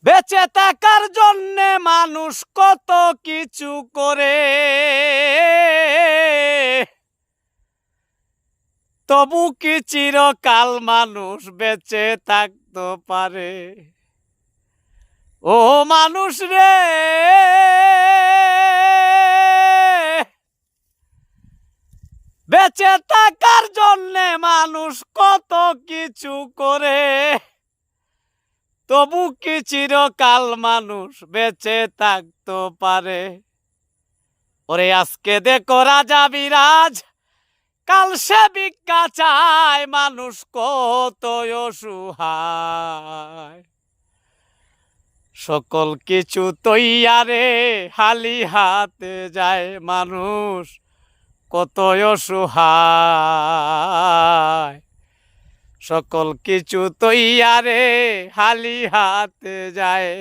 বেঁচে থাকার জন্যে মানুষ কত কিছু করে, তবু কি চিরকাল মানুষ বেঁচে থাকতে পারে? ও মানুষ রে, বেঁচে থাকার জন্যে মানুষ কত কিছু করে, তবু কি চিরকাল মানুষ বেঁচে থাকতে পারে? ওরে আজকে দেখো রাজা বিরাজ, কাল সে ভিক্ষা চায়, মানুষ কত অসহায়। সকল কিছু তৈয়ারে হালি হাতে যায়, মানুষ কত অসহায়। সকল কিছু তৈয়ারে হালি হাতে যায়।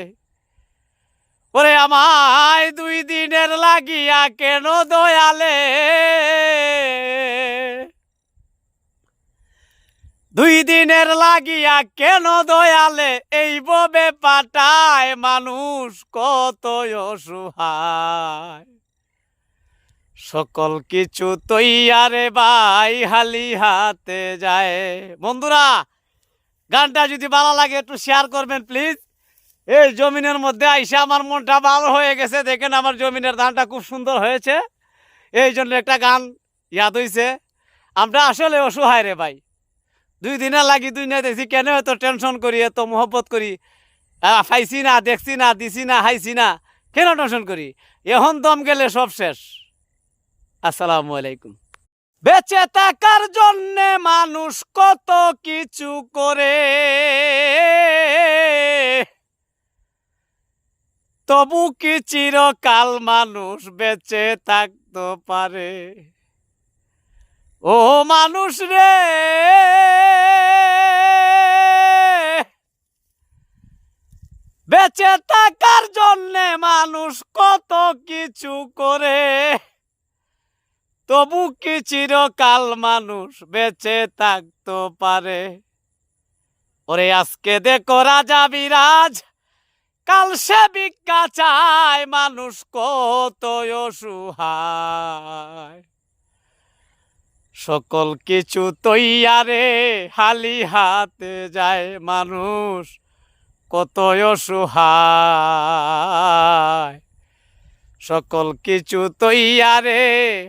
ওরে আমায় 2 দিনের লাগিয়া কেন দয়ালে, 2 দিনের লাগিয়া কেন দয়ালে এইভাবে পাঠায়, মানুষ কত অসহায়। সকল কিছু তৈয়ারে ভাই হালি হাতে যায়। বন্ধুরা, গানটা যদি ভালো লাগে একটু শেয়ার করবেন প্লিজ। এই জমিনের মধ্যে আইসা আমার মনটা ভালো হয়ে গেছে, দেখেন আমার জমিনের ধানটা খুব সুন্দর হয়েছে, এই জন্য একটা গান ইয়াদ হইছে। আমরা আসলে অসহায় রে ভাই, 2 দিনের লাগি দুনিয়া দেখছি, কেন এত টেনশন করি, এত মোহব্বত করি, খাইছি না, দেখছি না, দিছি না, খাইছি না, কেন টেনশন করি? এখন দম গেলে সব শেষ। আসসালামু আলাইকুম। বেঁচে থাকার জন্যে মানুষ কত কিছু করে, তবু কি চিরকাল মানুষ বেঁচে থাকতে পারে? ও মানুষ রে, বেঁচে থাকার জন্যে মানুষ কত কিছু করে, তবু কি চিরকাল মানুষ বেঁচে থাকতে পারে? ওরে আজকে দেখো রাজা বিরাজ, কাল সে ভিক্ষা চায়, মানুষ কত অসহায়। সকল কিছু তৈয়ারে হালি হাতে যায়, মানুষ কত অসহায়। সকল কিছু তৈয়ারে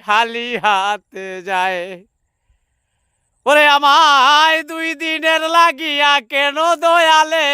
হালি হাতে যায়। ওরে আমায় 2 দিনের লাগিয়া কেন দয়ালে,